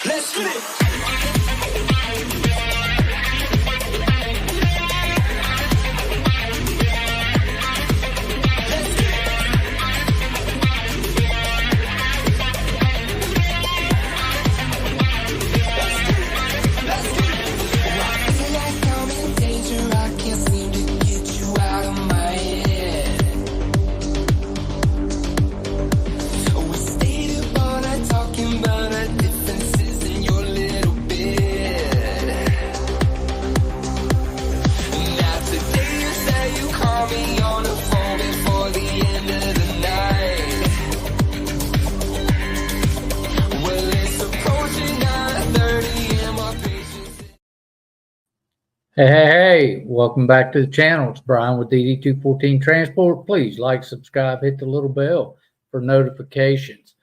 Let's get it. Hey, welcome back to the channel. It's Bryan with DD214 Transport. Please like, subscribe, hit the little bell for notifications.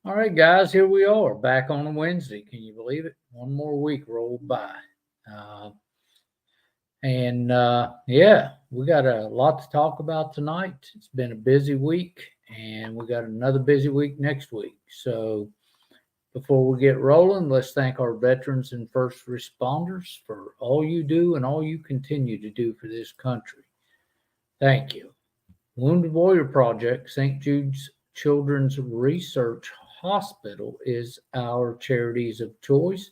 All right, guys, here we are back on a Wednesday. Can you believe it? One more week rolled by. Yeah, we got a lot to talk about tonight. It's been a busy week, and we got another busy week next week. So before we get rolling, let's thank our veterans and first responders for all you do and all you continue to do for this country. Thank you. Wounded Warrior Project, St. Jude's Children's Research Hospital is our charities of choice.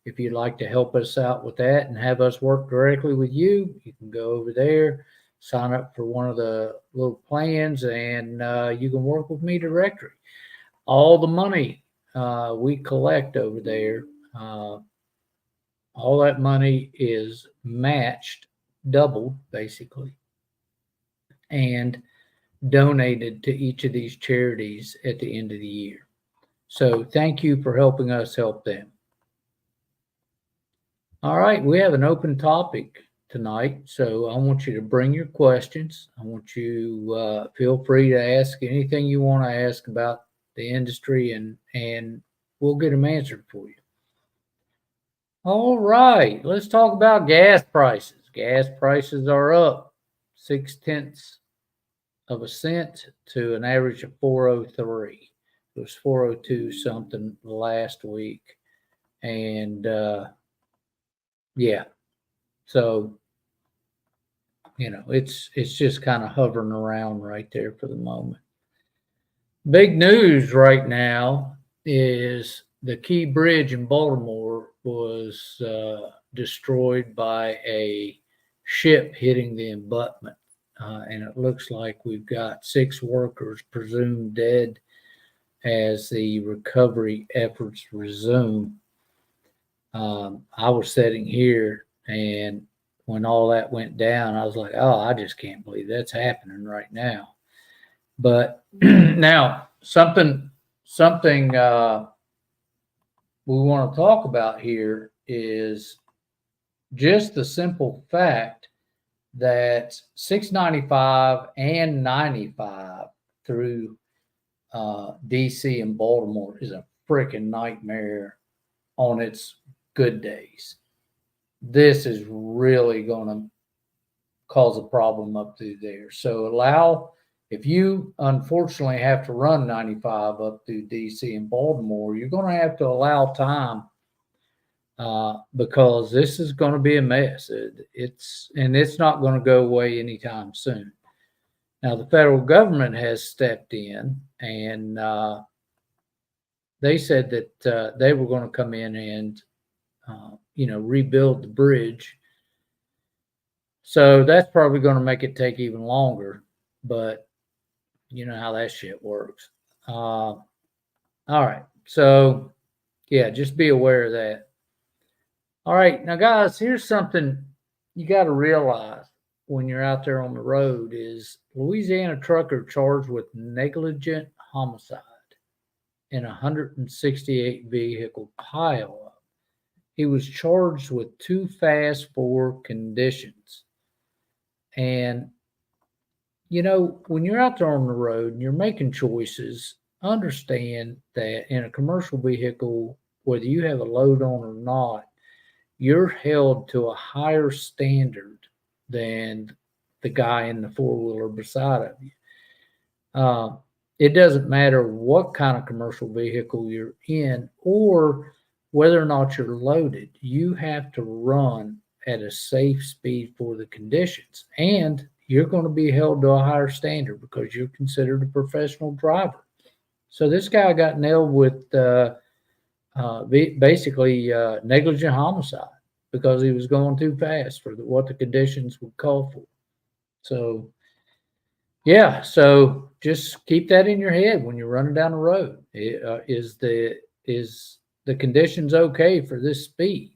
If you'd like to help us out with that and have us work directly with you, you can go over there, sign up for one of the little plans, and you can work with me directly. All the money we collect over there, all that money is matched, doubled basically, and donated to each of these charities at the end of the year. So thank you for helping us help them. All right, we have an open topic tonight, so I want you to bring your questions. I want you feel free to ask anything you want to ask about the industry, and we'll get them answered for you. All right, let's talk about gas prices. Gas prices are up 0.6 of a cent to an average of 4.03. It was 4.02 something last week, and yeah, so you know it's just kind of hovering around right there for the moment. Big news right now is the Key Bridge in Baltimore was destroyed by a ship hitting the abutment. And it looks like we've got 6 workers presumed dead as the recovery efforts resume. I was sitting here, and when all that went down, I was like, oh, I just can't believe that's happening right now. But now something we want to talk about here is just the simple fact that 695 and 95 through DC and Baltimore is a freaking nightmare on its good days. This is really going to cause a problem up through there. So if you unfortunately have to run 95 up through DC and Baltimore, you're going to have to allow time because this is going to be a mess. It's not going to go away anytime soon. Now, the federal government has stepped in, and they said that they were going to come in and rebuild the bridge. So that's probably going to make it take even longer, but you know how that shit works. All right. So, yeah, just be aware of that. All right. Now, guys, here's something you got to realize when you're out there on the road is Louisiana trucker charged with negligent homicide in a 168 vehicle pileup. He was charged with too fast for conditions. And you know, when you're out there on the road and you're making choices, understand that in a commercial vehicle, whether you have a load on or not, you're held to a higher standard than the guy in the four-wheeler beside of you. It doesn't matter what kind of commercial vehicle you're in or whether or not you're loaded, you have to run at a safe speed for the conditions, and you're going to be held to a higher standard because you're considered a professional driver. So this guy got nailed with basically negligent homicide because he was going too fast for what the conditions would call for. So, yeah, so just keep that in your head when you're running down the road. Is the conditions okay for this speed?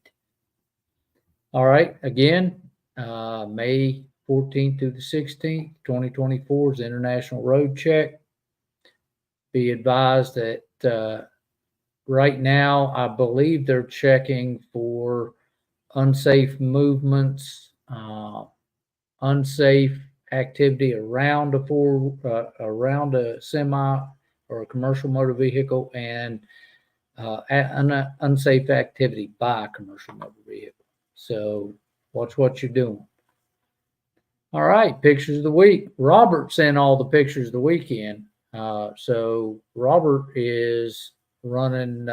All right, again, May 14th through the 16th, 2024 is International Road Check. Be advised that right now, I believe they're checking for unsafe movements, unsafe activity around around a semi or a commercial motor vehicle, and unsafe activity by a commercial motor vehicle. So watch what you're doing. All right, pictures of the week. Robert sent all the pictures of the weekend. So Robert is running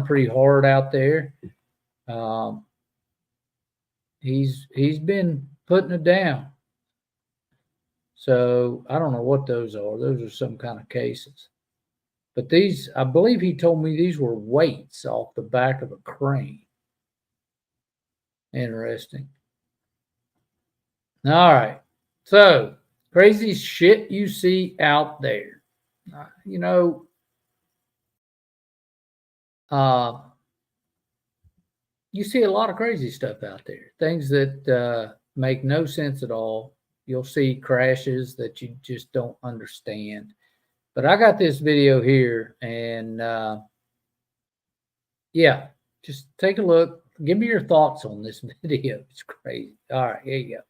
pretty hard out there. He's been putting it down. So I don't know what those are. Those are some kind of cases. But these, I believe he told me these were weights off the back of a crane. Interesting. All right. So crazy shit you see out there. You know, you see a lot of crazy stuff out there. Things that make no sense at all. You'll see crashes that you just don't understand. But I got this video here, and yeah, just take a look. Give me your thoughts on this video. It's crazy. All right, here you go.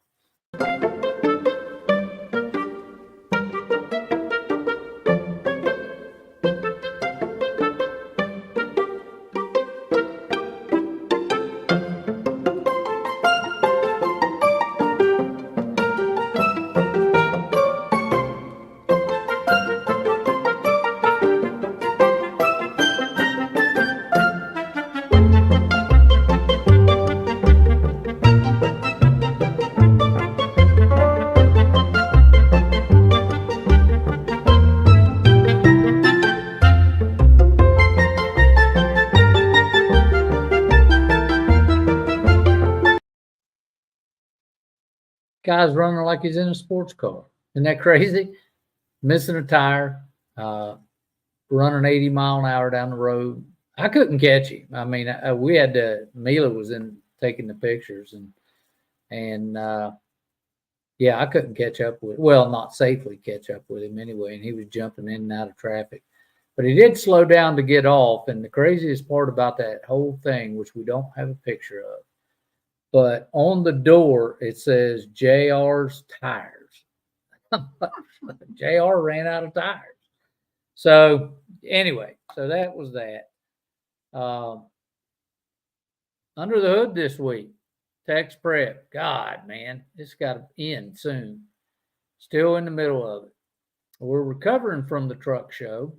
Guy's running like he's in a sports car. Isn't that crazy? Missing a tire, running 80 mile an hour down the road. I couldn't catch him. I mean, we had to, Mila was in taking the pictures, and yeah, I couldn't catch up with, well, not safely catch up with him anyway. And he was jumping in and out of traffic, but he did slow down to get off. And the craziest part about that whole thing, which we don't have a picture of, but on the door, it says JR's tires. JR ran out of tires. So anyway, so that was that. Under the hood this week, tax prep. God, man, it's got to end soon. Still in the middle of it. We're recovering from the truck show.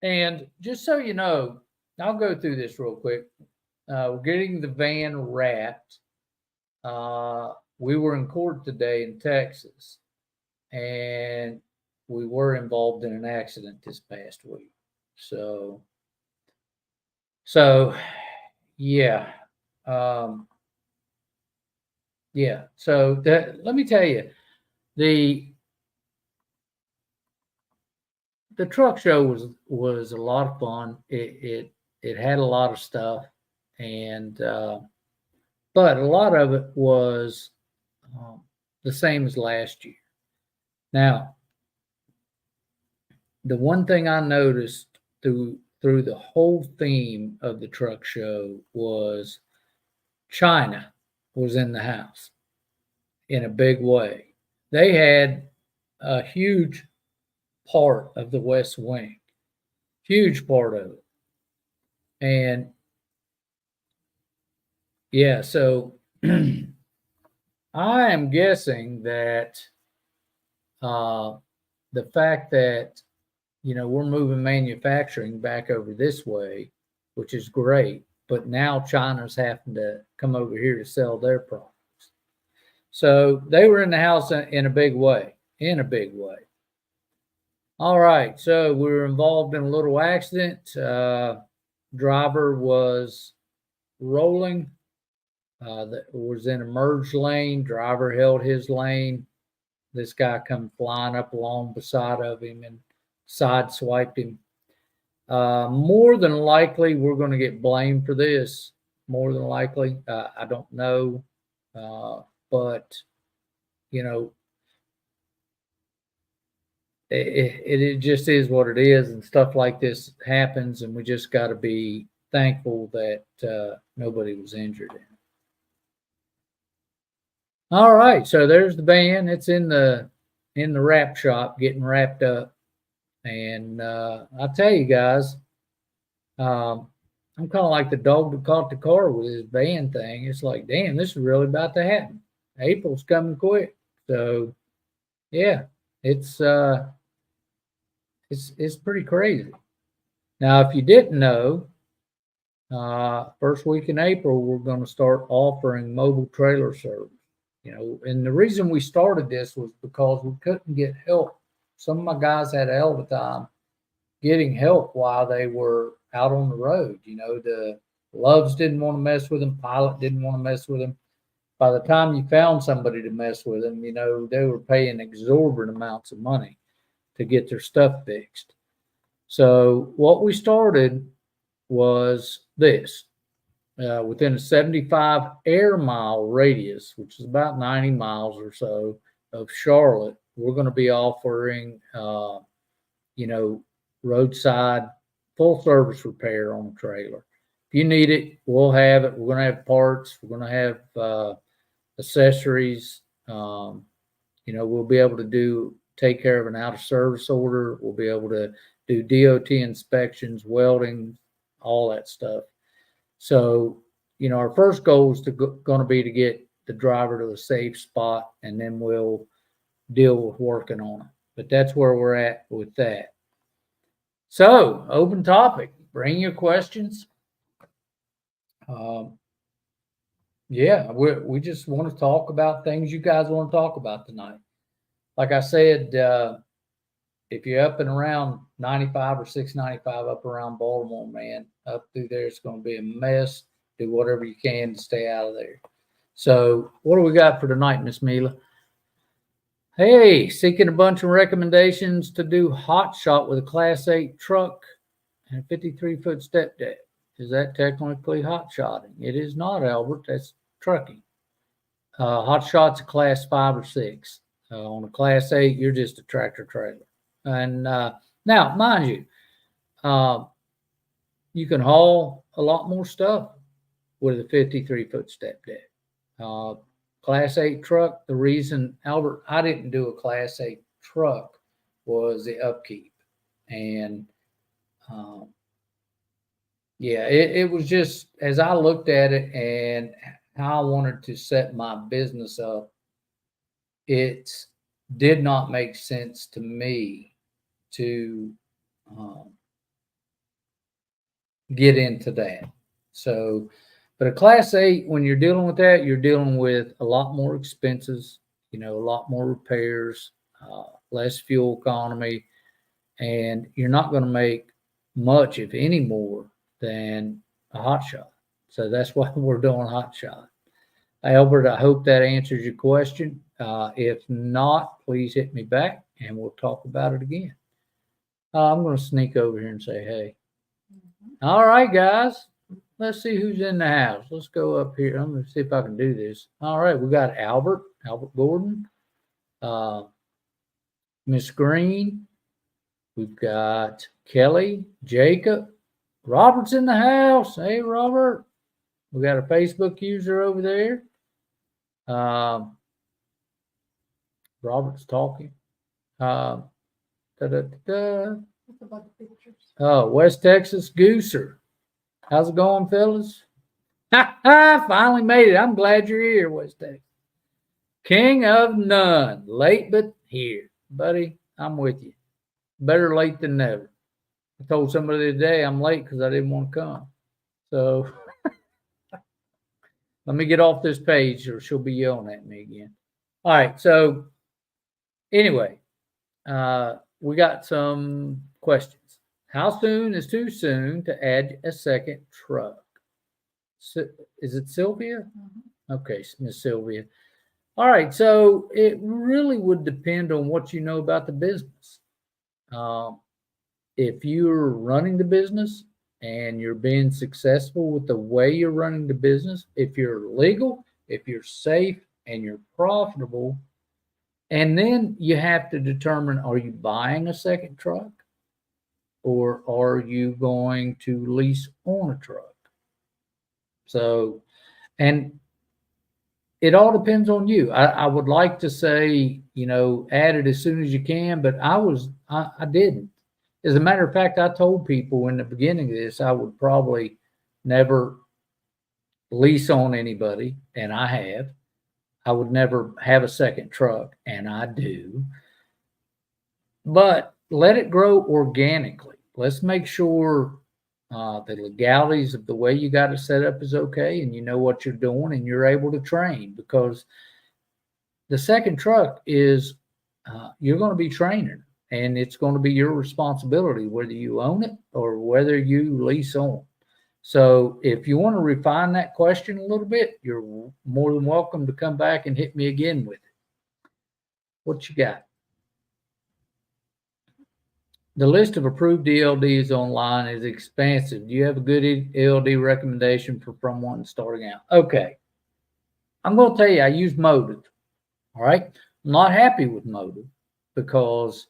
And just so you know, I'll go through this real quick. We're getting the van wrapped. We were in court today in Texas, and we were involved in an accident this past week. So yeah. Yeah. So let me tell you, the truck show was a lot of fun. It had a lot of stuff, and but a lot of it was the same as last year. Now, the one thing I noticed through the whole theme of the truck show was China was in the house in a big way. They had a huge part of the West Wing, huge part of it. And yeah, so I am guessing that the fact that, we're moving manufacturing back over this way which is great. But now China's having to come over here to sell their products. So they were in the house in a big way, All right, so we were involved in a little accident. Driver was rolling, that was in a merge lane. Driver held his lane. This guy come flying up along beside of him and sideswiped him. More than likely, we're going to get blamed for this. More than likely, I don't know, but you know, it just is what it is, and stuff like this happens, and we just got to be thankful that nobody was injured in it. All right, so there's the van. It's in the wrap shop getting wrapped up, and I tell you guys, I'm kind of like the dog that caught the car with his van thing. It's like, damn, this is really about to happen. April's coming quick, so yeah, it's pretty crazy. Now, if you didn't know, first week in April, we're going to start offering mobile trailer service. You know, and the reason we started this was because we couldn't get help. Some of my guys had a hell of a time getting help while they were out on the road. You know, the Loves didn't want to mess with them. Pilot didn't want to mess with them. By the time you found somebody to mess with them, you know, they were paying exorbitant amounts of money to get their stuff fixed. So what we started was this. Within a 75 air mile radius, which is about 90 miles or so of Charlotte, we're going to be offering, you know, roadside full service repair on a trailer. If you need it, we'll have it. We're going to have parts. We're going to have accessories. You know, we'll be able to take care of an out of service order. We'll be able to do DOT inspections, welding, all that stuff. So, you know, our first goal is going to be to get the driver to a safe spot, and then we'll deal with working on it. But that's where we're at with that. So, open topic. Bring your questions. Yeah, we just want to talk about things you guys want to talk about tonight. Like I said, if you're up and around 95 or 695 up around Baltimore, man, up through there, it's going to be a mess. Do whatever you can to stay out of there. So what do we got for tonight, Miss Mila? Hey, seeking a bunch of recommendations to do Hotshot with a Class 8 truck and a 53-foot step deck. Is that technically hot-shotting? It is not, Albert. That's trucking. Hotshot's a Class 5 or 6. On a Class 8, you're just a tractor trailer. And now, mind you, you can haul a lot more stuff with a 53-foot step deck. Class 8 truck, the reason, Albert, I didn't do a Class 8 truck was the upkeep. And yeah, it was just, as I looked at it and how I wanted to set my business up, it did not make sense to me to get into that. So, but a Class 8, when you're dealing with that, you're dealing with a lot more expenses, you know, a lot more repairs, less fuel economy, and you're not going to make much, if any more, than a Hotshot. So that's why we're doing Hotshot. Albert, I hope that answers your question. If not, please hit me back and we'll talk about it again. I'm going to sneak over here and say, hey. All right, guys. Let's see who's in the house. Let's go up here. I'm going to see if I can do this. All right, we got Albert Gordon, Miss Green. We've got Kelly, Jacob. Robert's in the house. Hey, Robert. We got a Facebook user over there. Robert's talking. Oh, West Texas Gooser. How's it going, fellas? Finally made it. I'm glad you're here, West Texas. King of none. Late but here. Buddy, I'm with you. Better late than never. I told somebody today I'm late because I didn't want to come. So let me get off this page or she'll be yelling at me again. All right. So anyway, we got some questions. How soon is too soon to add a second truck? Is it Sylvia? Mm-hmm. Okay, Miss Sylvia. All right. So it really would depend on what you know about the business. If you're running the business and you're being successful with the way you're running the business, if you're legal, if you're safe and you're profitable, and then you have to determine, are you buying a second truck or are you going to lease on a truck? So, and it all depends on you. I would like to say, add it as soon as you can, but I didn't. As a matter of fact, I told people in the beginning of this, I would probably never lease on anybody, and I have. I would never have a second truck, and I do. But let it grow organically. Let's make sure the legalities of the way you got it set up is okay, and you know what you're doing, and you're able to train, because the second truck is you're going to be training, and it's going to be your responsibility whether you own it or whether you lease on. So if you want to refine that question a little bit, you're more than welcome to come back and hit me again with it. What you got? The list of approved ELDs online is expansive. Do you have a good ELD recommendation for someone starting out? Okay. I'm going to tell you, I use Motive. All right. I'm not happy with Motive because,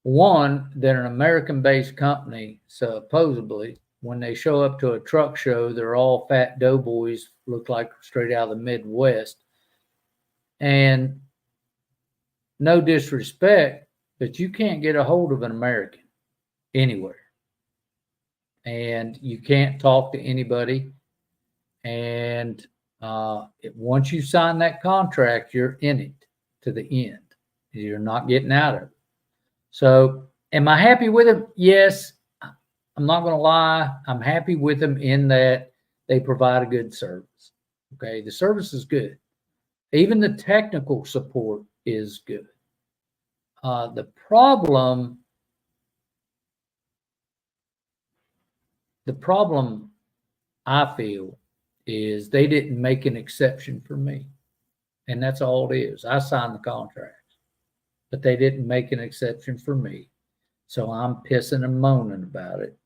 one, they're an American-based company, supposedly. When they show up to a truck show, they're all fat doughboys, look like straight out of the Midwest. And no disrespect, but you can't get a hold of an American anywhere. And you can't talk to anybody. And once you sign that contract, you're in it to the end. You're not getting out of it. So am I happy with them? Yes. I'm not going to lie. I'm happy with them in that they provide a good service. Okay. The service is good. Even the technical support is good. The problem I feel is they didn't make an exception for me. And that's all it is. I signed the contract, but they didn't make an exception for me. So I'm pissing and moaning about it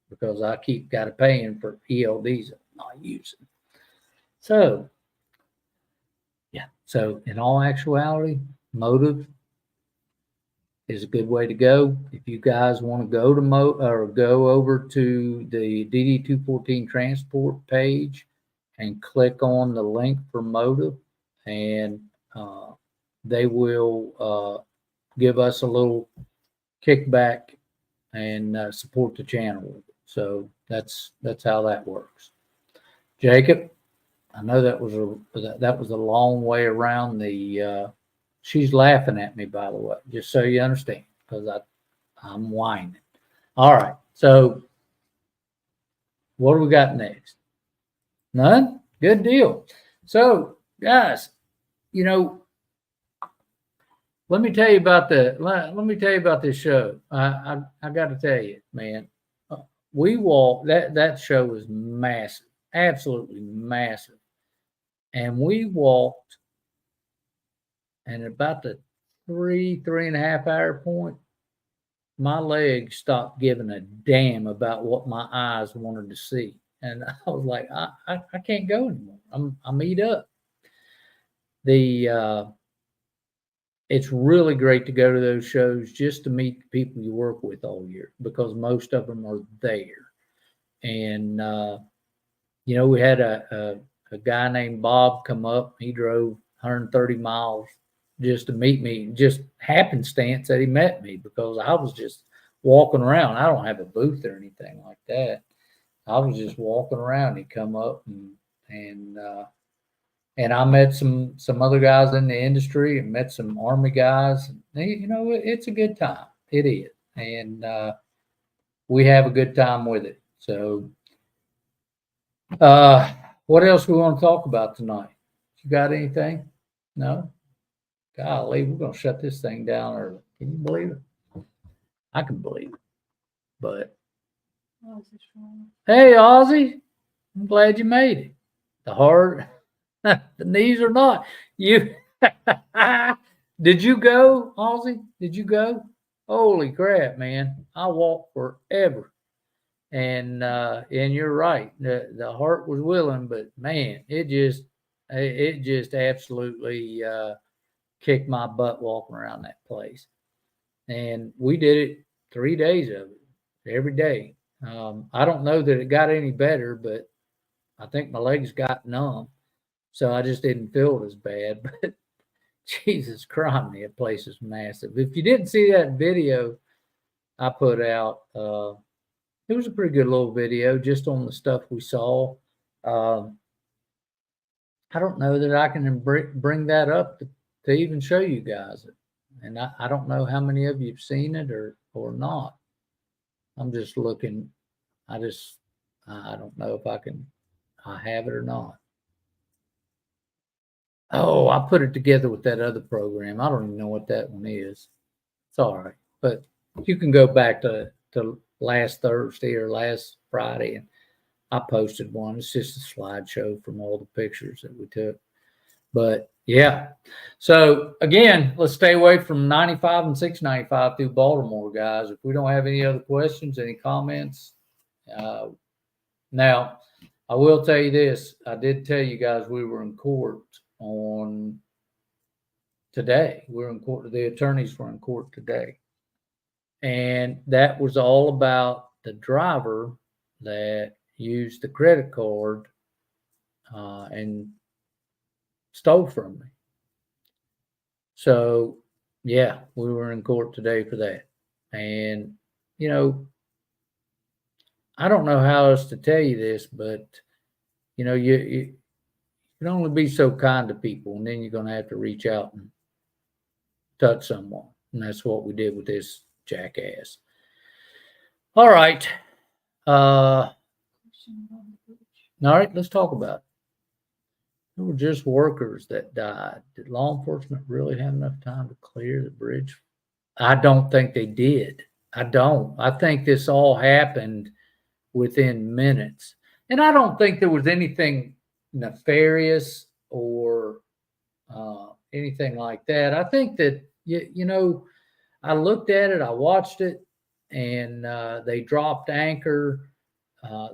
because I got to paying for ELDs I'm not using. So, yeah. So in all actuality, Motive is a good way to go. If you guys want to go to go over to the DD214 transport page and click on the link for Motive, and they will give us a little kickback and support the channel. So that's how that works. Jacob, I know that was a long way around the. She's laughing at me, by the way, just so you understand, because I'm whining. All right. So what do we got next? None? Good deal. So, guys, let me tell you about this show. I got to tell you, man, we walked, that show was massive, absolutely massive. And we walked, and about the 3.5 hour point, my legs stopped giving a damn about what my eyes wanted to see. And I was like, I can't go anymore. I'm eat up. It's really great to go to those shows just to meet the people you work with all year, because most of them are there. And, we had a guy named Bob come up. He drove 130 miles just to meet me, just happenstance that he met me, because I was just walking around. I don't have a booth or anything like that. I was just walking around. He come up and I met some other guys in the industry and met some Army guys. It's a good time. It is. And we have a good time with it. So What else we want to talk about tonight? You got anything? No? Golly, we're going to shut this thing down early. Can you believe it? I can believe it. But, hey, Ozzy, I'm glad you made it. The heart, the knees are not. You, did you go, Ozzy? Did you go? Holy crap, man. I walked forever. And you're right. The heart was willing, but man, it just absolutely kicked my butt walking around that place. And we did it 3 days of it every day. I don't know that it got any better, but I think my legs got numb, so I just didn't feel it as bad. But Jesus Christ, that place is massive. If you didn't see that video I put out, it was a pretty good little video just on the stuff we saw. Um, I don't know that I can bring that up to even show you guys it. And I don't know how many of you have seen it or not. I'm just looking. I don't know if I have it or not. Oh, I put it together with that other program. I don't even know what that one is. It's all right. But you can go back to last Thursday or last Friday, and I posted one. It's just a slideshow from all the pictures that we took. But yeah. So again, let's stay away from 95 and 695 through Baltimore, guys. If we don't have any other questions, any comments. Now, I will tell you this. I did tell you guys we were in court on today. We were in court. The attorneys were in court today. And that was all about the driver that used the credit card and stole from me. So, yeah, we were in court today for that. And, you know, I don't know how else to tell you this, but, you know, you can only be so kind to people, and then you're going to have to reach out and touch someone. And that's what we did with this jackass. All right. All right, let's talk about it. There were just workers that died. Did law enforcement really have enough time to clear the bridge? I don't think they did. I don't. I think this all happened within minutes. And I don't think there was anything nefarious or anything like that. I think that, you know, I looked at it, I watched it, and they dropped anchor.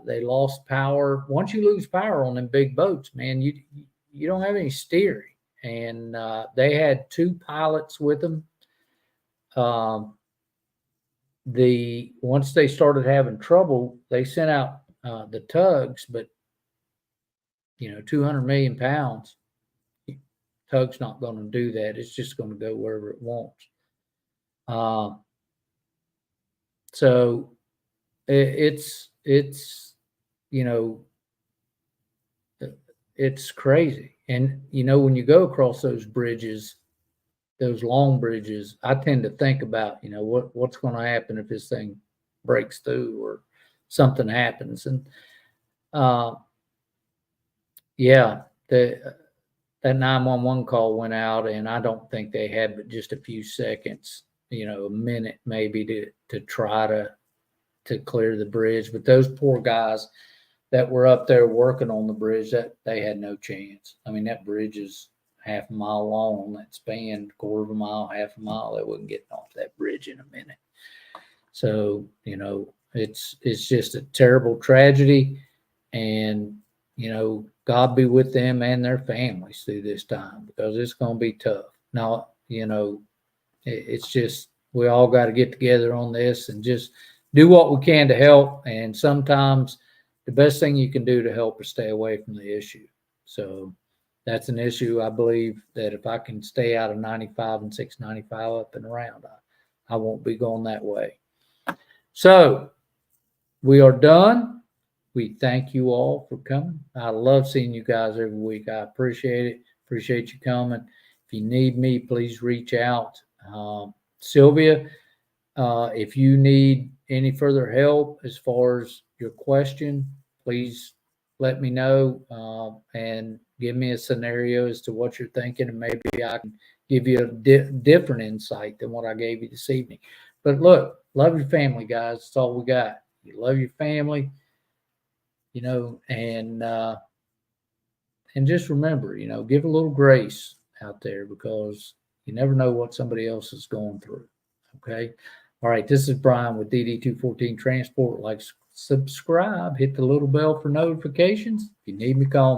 They lost power. Once you lose power on them big boats, man, you don't have any steering. And they had 2 pilots with them. Once they started having trouble, they sent out the tugs, but you know, 200 million pounds, tug's not going to do that. It's just going to go wherever it wants. So it's you know, it's crazy. And you know, when you go across those bridges, those long bridges, I tend to think about, you know, what's going to happen if this thing breaks through or something happens. And yeah, that 911 call went out, and I don't think they had but just a few seconds, you know, a minute maybe to try to clear the bridge. But those poor guys that were up there working on the bridge, that they had no chance. I mean, that bridge is half a mile long on that span, quarter of a mile, half a mile. They wouldn't get off that bridge in a minute. So, you know, it's just a terrible tragedy, and, you know, God be with them and their families through this time, because it's going to be tough. Now, you know, it's just, we all got to get together on this and just do what we can to help. And sometimes the best thing you can do to help is stay away from the issue. So that's an issue. I believe that if I can stay out of 95 and 695 up and around, I won't be going that way. So we are done. We thank you all for coming. I love seeing you guys every week. I appreciate it. Appreciate you coming. If you need me, please reach out. Sylvia, if you need any further help as far as your question, please let me know and give me a scenario as to what you're thinking, and maybe I can give you a different insight than what I gave you this evening. But look, love your family, guys. That's all we got. You love your family, and just remember, give a little grace out there, because you never know what somebody else is going through. Okay. All right. This is Bryan with DD214 Transport. Like, subscribe, hit the little bell for notifications. If you need me, call me.